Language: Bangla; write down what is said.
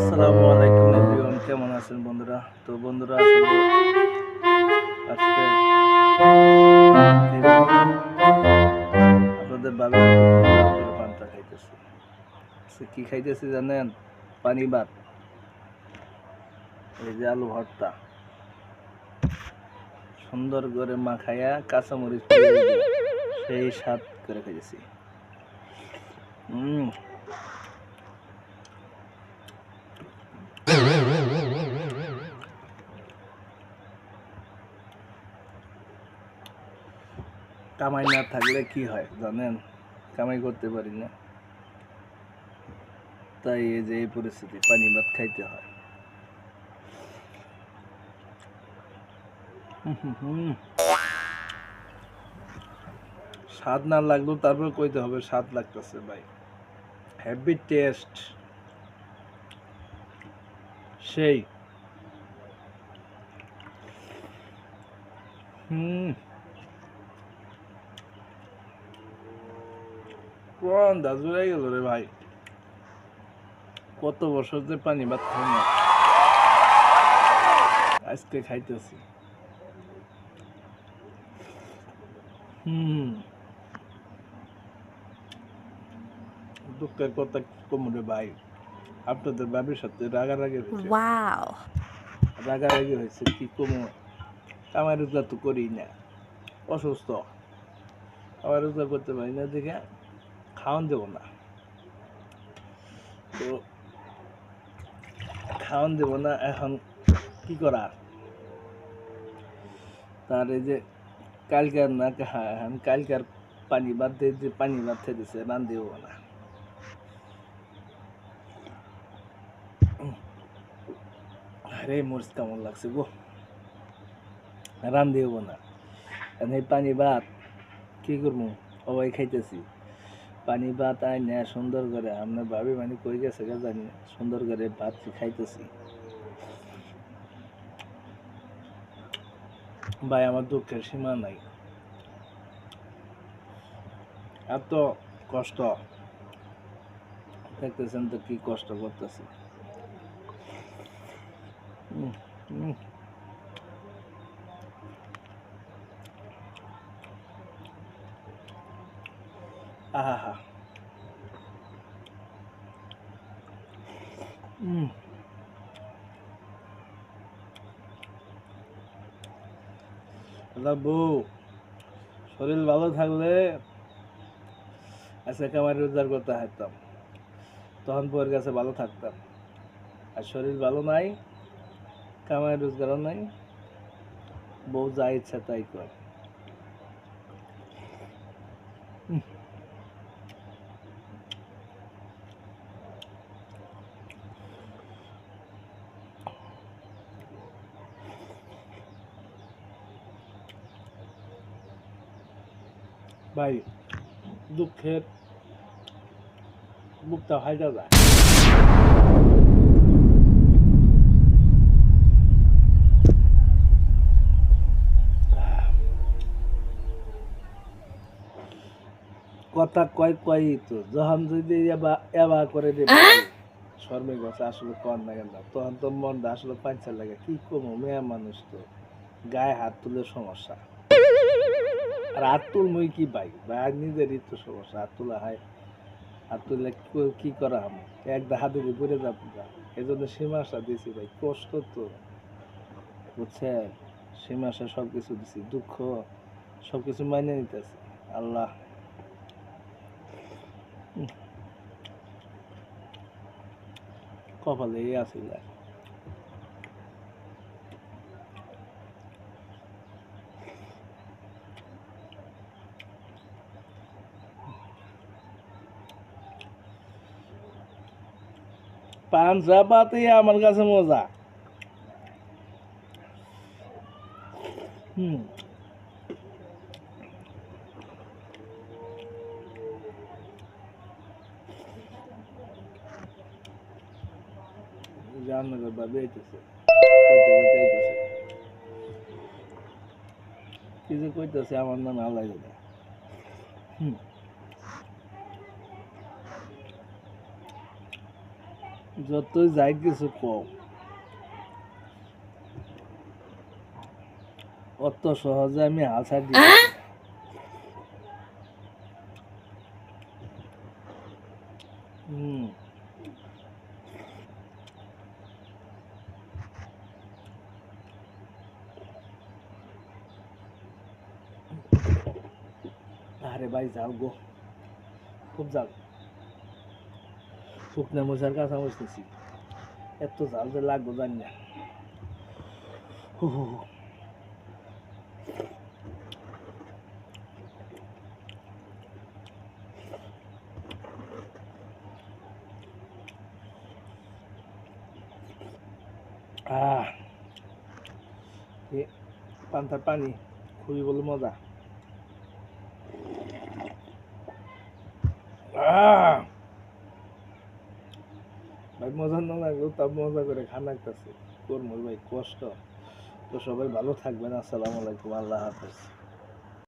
আসসালামু আলাইকুম এভরিওয়ান, কেমন আছেন বন্ধুরা? তো বন্ধুরা আসলে আজকে আপনাদের বাবার করে পান্তা খাইতেছি। কি খাইতেছি জানেন? পানি ভাত, এই যে আলু ভর্তা, সুন্দর করে মাখাইয়া কাঁচামরিচ সেই স্বাদ করে খাইতেছি। কামাই না থাকলে কি হয় জানেন? কামাই করতে পারি না, তাই এই যে এই পরিস্থিতি, পানি ভাত খাইতে হয়। স্বাদ না লাগলেও তারপর কইতে হবে স্বাদ লাগতেছে ভাই, হেভি টেস্ট, সেই কোন দাজুরাই গেল রে ভাই, কত বছর যে পানি ভাত খাই না, আজকে খাইতেছি। দুঃখের কথা কম রে ভাই, আপনাদের বাবির সাথে রাগারাগি হয়েছে। রাগারাগি হয়েছে কি কমো, কামাই রোজগার তো করি না, অসুস্থ, কামাই রোজগার করতে পারি না দেখে খাওয়ান দেবো না। তো খাওয়ান দেবো না, এখন কি করার? তার এই যে কালকার না, এখন কালকার পানি ভাত দিয়ে যে পানি ভাত খেতেছে, রান দেবো না। আরে মরিচ কেমন লাগছে গো, রান দেবো না। এই পানি ভাত কি করবো, সবাই খাইতেছি পানি ভাত আই না সুন্দর করে, আপনার ভাবি মানে কই গেছে জানি না, সুন্দর করে ভাত খাইতেছি ভাই, আমার দুঃখের সীমা নাই। এত কষ্ট দেখতেছেন তো, কি কষ্ট করতেছি। আহা, বউ শরীর ভালো থাকলে আজকে কামাই রোজগার করতে হারতাম, তখন বউয়ের কাছে ভালো থাকতাম। আর শরীর ভালো নাই, কামাই রোজগারও নাই, বউ যা ইচ্ছা তাই করে। ভাই দুঃখের বুকটা হাইটা যায়। কথা কয় কয় তো, যখন যদি এবার করে দেবে শর্মে গেছে আসলে কর না কেন, তখন তো মনটা আসলে পাঞ্চার লাগে। কি কমো, মেয়া মানুষ তো গায়ে হাত তুলে সমস্যা, আর হাত তুল মুই কি পাই ভাই, নিজেরই তো সমস্যা। হাত তোলা হয়, হাত তুললে কি করা আমি, একটা হাতে দিয়ে পড়ে যাবো, এই জন্য সীমাশা দিছি ভাই, কষ্ট তো বুঝছেন, সীমাশা সবকিছু দিছি, দুঃখ সবকিছু মাইনে নিতেছি। আল্লাহ কপালে এই আছিল। পাঞ্জা পাতে আমার কাছে মজা। রান্নাঘর ভাবে আইতেছে, কি যে কইতেছে আমার নাম আল্লাহ জানে। যতই যাই কিছু কম, অত সহজে আমি হাল ছাড় দিই না। হুম, আরে ভাই যাও গো, খুব যাও। শুকনো মশার কাঁচা বসতেছি, এত ঝাল যে লাগবো জানি না। হু হু হু। আহ, এ পান্তার পানি খুবই বলে মজা। আহ, ভাই মজা না লাগলেও তা মজা করে খানা লাগতেছে। করবো ভাই কষ্ট। তো সবাই ভালো থাকবেন, আসসালামু আলাইকুম, আল্লাহ হাফেজ।